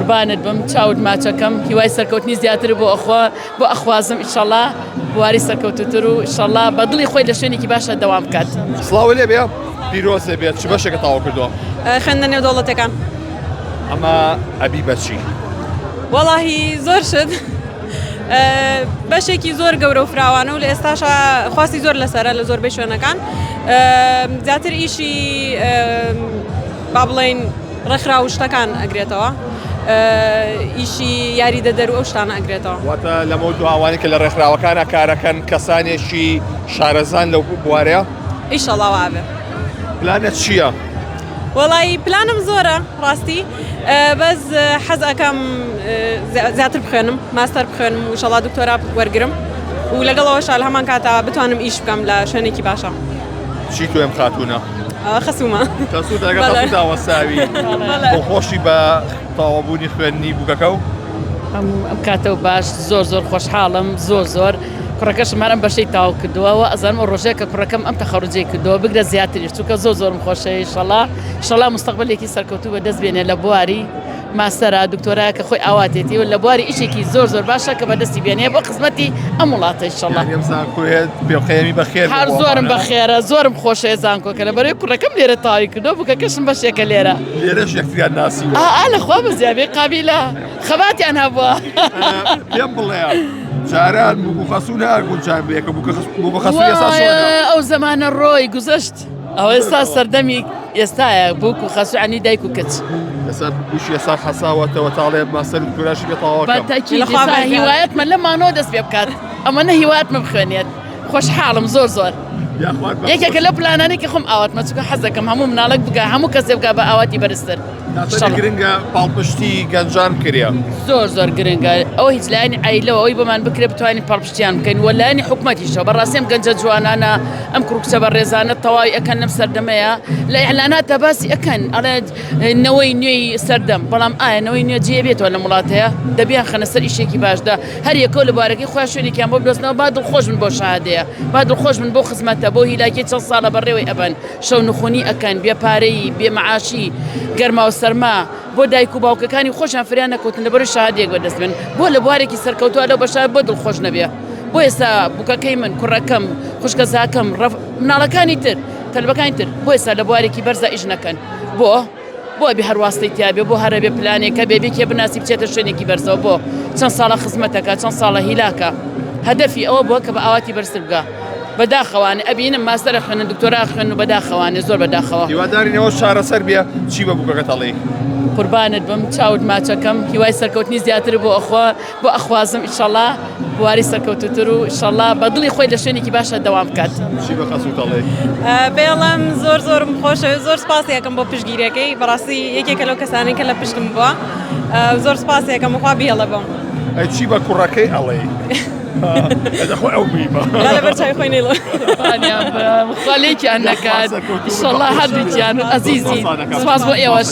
قوربانت بم چاود ماچەکەم هیوای سەرکەوتنی زیاتر بۆ ئەخوازم ئیشەڵا بواری سەرکەوتوتر و ئیشەڵا بە دڵی خۆی لە شوێنێکی باشە دەوام بکات. سڵاو لێ بێ پیرۆسێ بێت چ بەشێکە تاوا کردووە؟ خوێندنە نێودەوڵەتەکان. ئەمە ئەبی بەچی؟ وەڵاهی زۆر شت بەشێکی زۆر گەورە و فراوانە و لە ئێستاشە خواستی زۆر لەسەرە لە زۆربەی شوێنەکان زیاتر ئیشی با بڵێن ڕێکخراو و شتەکان ئەگرێتەوە ئیشی یاریدەدەر و ئەو شتانە ئەگرێتەوە. واتە لەمە دوو ئەوانەی کە لە ڕێکخراوەکانە کارەکەن کەسانێکی شارەزان لەو بوارەیە؟ ئیشەڵا وابێ. پلانت چییە؟ وەڵی پلانم زۆرە ڕاستی بەس حەز ئەەکەم زیاتر بخوێنم ماستەر بخوێنم و ئیشەڵا دکتۆرا وەرگرم و لەگەڵەوەش لە هەمان کاتا بتوانم ئیش بکەم لە شوێنێکی باشە. چی توێم خاتوونە؟ خەسوومە خەسوو داوەساوی خۆشی بە تاوەبوونی خوێندنی بووکەکە و ئەم کاتەوە باش زۆر خۆشحاڵم زۆر کوڕەکەشم هەرم بەشەی تاو کردووەوە ئەزانمە ڕۆژەیە کە کوڕەکەم ئەم تەخەڕوجەی کردەوە بگرە زیاتریش چونکە زۆرم خۆشەیە ئیشەڵا مستەقبلێکی سەرکەوتوو بە دەست بێنێ لە بواری ماستەرە دکتۆرایە کە خۆی ئاواتێتی و لە بواری ئیشێکی زۆر باشە کە بەدەستی بێنێ بۆ خزمەتی ئەم وڵاتە ئیشەڵا. پێخێمی بەخێر هەر زۆرم بەخێرە زۆرم خۆشەیە زانکۆکە لەبەرەوەی کوڕەکەم لێرە تاوی کردەوە بووکەکەشم بەشێکە لێرە لێرەش یەکتریان ناسی لەخوا بەزیابێ قابیلە خەباتیان هەبووە پێم بڵێ جاران بووخەسوو ناگوون چان بێکە بووخەسوو ئێستا چۆنە؟ ئەو زەمانە ڕۆی گوزەشت ئەو ئێستا سەردەمی ئێستایە بووک و خەسووعنی دایک و کچ لەسەر وشی ئێستا حەساوەتەوە تاڵێ ماستەر دکتۆراشی بێتەواوەکەم هیوایەتمە لە مانەوە دەست پێ بکات ئەمە نە هیوایەتمە بخوێنێت خۆشحاڵم زۆر یەکێکە لە پلانانی کە خۆم ئاواتمە چونکە حەزەکەم هەموو مناڵک بگە هەموو کەسێ بگا بە ئاواتی بەرزتر. گرنگە پاڵپشتی گەنجان کردە زۆر گرنگە ئەو هیچ لایانی عیلەوە ئەوی بەمان بکرێت بتوانین پاڵپشتیان بکەین وە لایانی حکومەتیشەوە بەڕاستیم گەنجە جوانانە ئەم کوڕکچە بە ڕێزانە تەواوی ئەکەن لەم سەردەمەیە لە ئیعلاناتە باسی ئەکەن ئەڵێ نەوەی نوێی سەردەم بەڵام ئایا نەوەی نوێ جێ بێتەوە لە وڵاتەیە دەبیان خەنە سەر ئیشێکی باشدا هەر یەکەو لە بارەکەی خۆیان شوێنێکیان بۆ بدۆستنەوە با دڵخۆش من بۆ شەهادەیە با دڵخۆش من بۆ خزمەتە بۆ هیلاکی چەند ساڵە بەڕێوەی ئەبەن شەو نخۆنی ئەکەن بێپارەی بێمەعاشی گەرما و سەرما بۆ دایک و باوکەکانی خۆشیان فریان نەکەوتن لەبەرەوەی شەهادەیەک بەدەست بن بۆ لە بوارێکی سەرکەوتووە لەو بەشایە بۆ دڵخۆش نەبێ بۆ ئێستا بووکەکەی من کوڕەکەم خوشکەزاکەم مناڵەکانی تر تەلبەکانی تر بۆ ئێستا لە بوارێکی بەرزە ئیش نەکەن بۆ بێ هەروواستەی تیابێ بۆ هەرەبێ پلانێکە بێبێکێ بناسی بچێتە شوێنێکی بەرزەوە بۆ چەند ساڵە خزمەتەکە چەند ساڵە هیلاکە هەدەفی ئەوە بووە کە بە ئاواتی بەرزتر بگا بەداخەوانێ ئەبینم ماستەرە خوێنن دکتۆرا خوێن و بەداخەوانێ زۆر بەداخەوە هیوادارینەوە چارەسەر بێ چی بە بووکەکە تەڵێ؟ قوربانت بم چاود ماچەکەم هیوای سەرکەوتنی زیاتر بۆ ئەخوازم ئیشەڵا بواری سەرکەوتوتر و ئیشەڵا بە دڵی خۆی لە شوێنێکی باشە دەوام بکات. چی بە خەسوو تەڵێ؟ بێڵم زۆرم خۆشە زۆر سپاسیەکەم بۆ پشتگیریەکەی بەڕاستی یەکێکە لەو کەسانی کە لە پشتم بووە زۆر سپاسیەکەم وخوا بێڵە بم. چی بە کوڕەکەی ئەڵێ؟ خۆ ئەو بیمە لەبەر چای خۆی نێڵە خاڵێکیان نەکات ئیشەڵا هەردووکیان ئەزیزی سپاس بۆ ئێوەش.